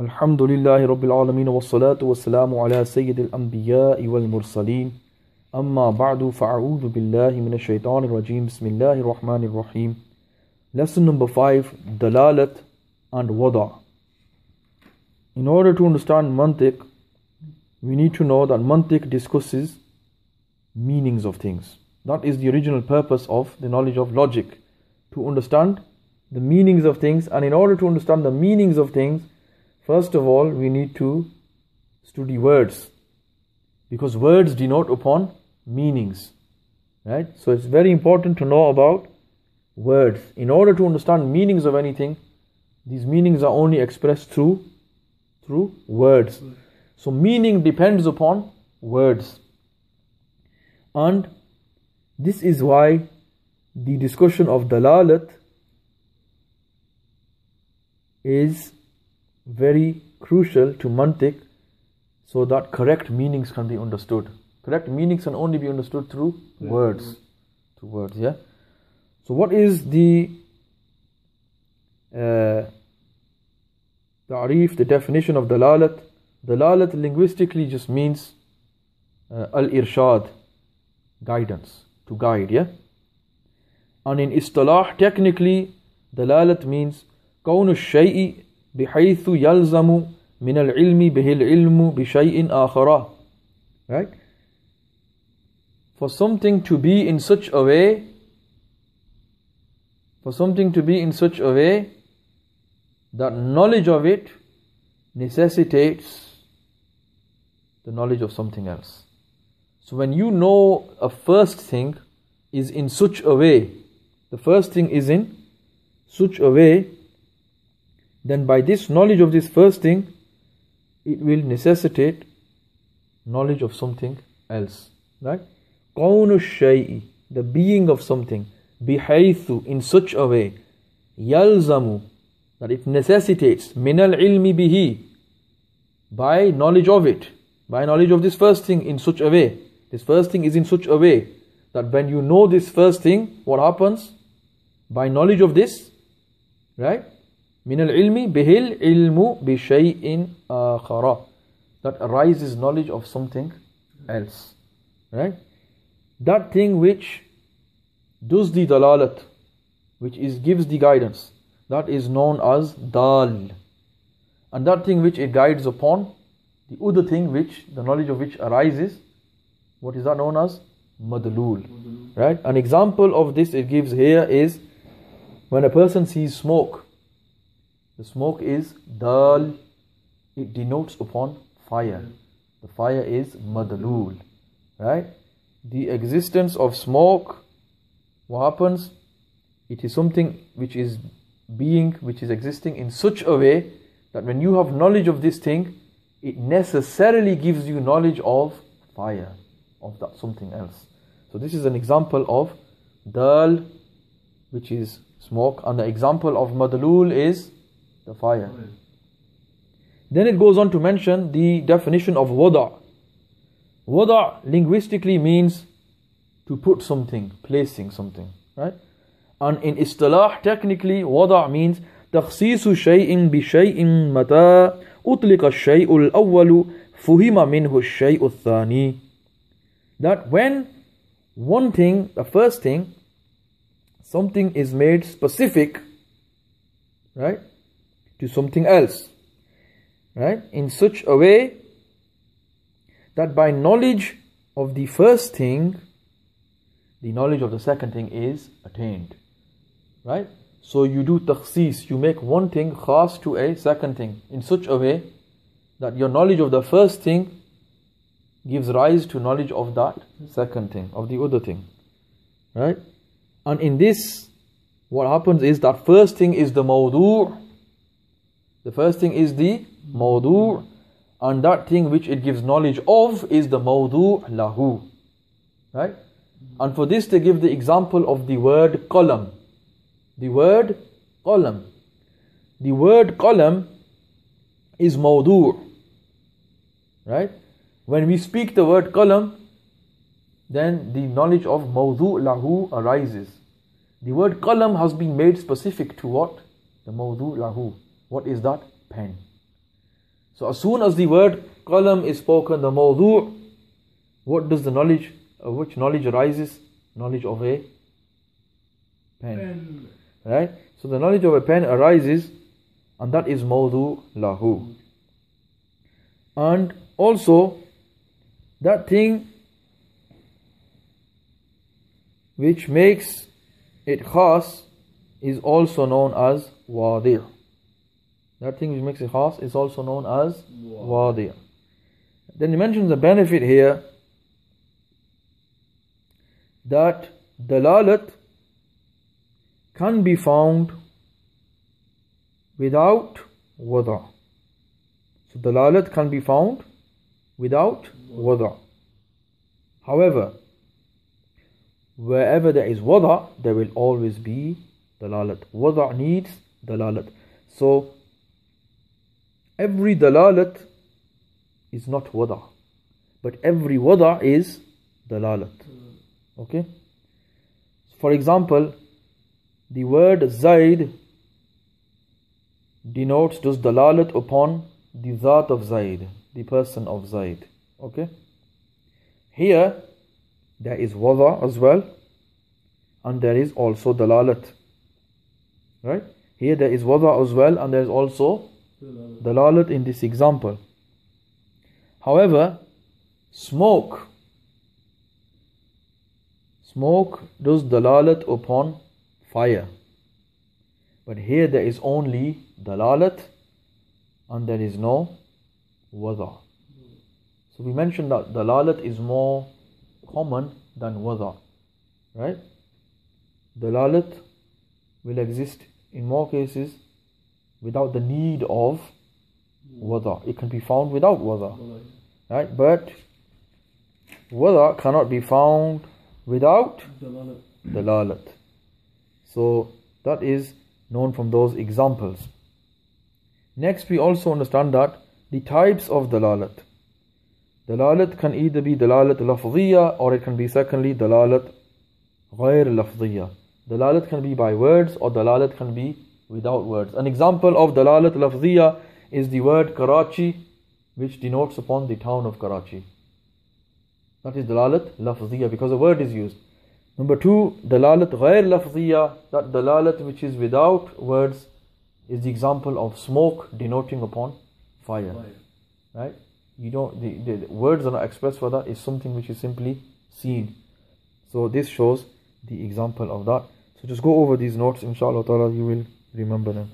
Alhamdulillahi Rabbil Alameen wa salatu wa salamu ala Sayyidil Anbiya'i wal Mursaleen. Amma ba'du fa'a'udhu billahi minash shaitanir rajeem. Bismillahir Rahmanir Rahim. Lesson number 5, Dalalat and Wada. In order to understand Mantiq, we need to know that Mantiq discusses meanings of things. That is the original purpose of the knowledge of logic, to understand the meanings of things. And in order to understand the meanings of things, first of all, we need to study words, because words denote upon meanings, right? So it's very important to know about words. In order to understand meanings of anything, these meanings are only expressed through words. So meaning depends upon words. And this is why the discussion of dalalat is very crucial to Mantiq, so that correct meanings can be understood. Correct meanings can only be understood through words. Through words, yeah? So what is the ta'rif, the definition of dalalat? Dalalat linguistically just means al-irshad, guidance, to guide, yeah? And in istilah, technically, dalalat means كون الشيء بحيث يلزم من العلم به العلم بشيء آخر. Right? For something to be in such a way, that knowledge of it necessitates the knowledge of something else. So when you know a first thing is in such a way, the first thing is in such a way, then by this knowledge of this first thing, it will necessitate knowledge of something else. Right? كون الشيء, the being of something, بحيث, in such a way, يلزم, that it necessitates, من العلم به, by knowledge of it, by knowledge of this first thing in such a way. This first thing is in such a way that when you know this first thing, what happens? By knowledge of this, right? من العلم به العلم بشيء آخر, that arises knowledge of something else, right? That thing which does the dalalat, which gives the guidance, that is known as dal. And that thing which it guides upon, the other thing which the knowledge of which arises, what is that known as? Madlul. Right? An example of this it gives here is when a person sees smoke. The smoke is dal, it denotes upon fire. The fire is madlul, right? The existence of smoke, what happens? It is something which is existing in such a way that when you have knowledge of this thing, it necessarily gives you knowledge of fire, of that something else. So this is an example of dal, which is smoke, and the example of madlul is the fire. Then it goes on to mention the definition of wada. Wada linguistically means to put something, placing something, right? And in istilah, technically, wada means تخصيص شيء بشيء متى أطلق الشيء الأول فهم منه الشيء الثاني. That when one thing, the first thing, something is made specific, right, to something else, right, in such a way that by knowledge of the first thing, the knowledge of the second thing is attained, right? So you do takhsis, you make one thing khas to a second thing in such a way that your knowledge of the first thing gives rise to knowledge of that second thing, of the other thing, right? And in this, what happens is that first thing is the mawdu'. The first thing is the mawdu', and that thing which it gives knowledge of is the mawdu' lahu, right? And for this they give the example of the word qalam. The word qalam. The word qalam is mawdu', right? When we speak the word qalam, then the knowledge of mawdu' lahu arises. The word qalam has been made specific to what? The mawdu' lahu. What is that? Pen. So as soon as the word qalam is spoken, the mawdu', what does the knowledge, which knowledge arises? Knowledge of a pen. Right? So the knowledge of a pen arises, and that is mawdu' lahu. And also, that thing which makes it khas is also known as wadi'. That thing which makes it khas is also known as wadi'. Then he mentions the benefit here that dalalat can be found without wada'. So dalalat can be found without wada'. However, wherever there is wada', there will always be dalalat. Wada' needs dalalat. So every dalalat is not wada', but every wada' is dalalat. Okay? For example, the word Zaid does dalalat upon the Zat of Zaid, the person of Zaid. Okay? Here, there is wada' as well, and there is also dalalat. Right? Here there is wada' as well, and there is also dalalat in this example. However, smoke does dalalat upon fire. But here there is only dalalat and there is no wada'. So we mentioned that dalalat is more common than wada'. Right? Dalalat will exist in more cases without the need of wada'. It can be found without wada'. Right? But wada' cannot be found without dalalat. So that is known from those examples. Next, we also understand that the types of dalalat. Dalalat can either be dalalat lafziyya, or it can be secondly dalalat ghayr lafziyya. Dalalat can be by words, or dalalat can be without words. An example of dalalat lafziyya is the word Karachi, which denotes upon the town of Karachi. That is dalalat lafziyya, because a word is used. Number two, dalalat ghayr lafziyya, that dalalat which is without words, is the example of smoke denoting upon fire. Right? The words are not expressed for that, it's something which is simply seen. So this shows the example of that. So just go over these notes, inshallah ta'ala, you will remember them.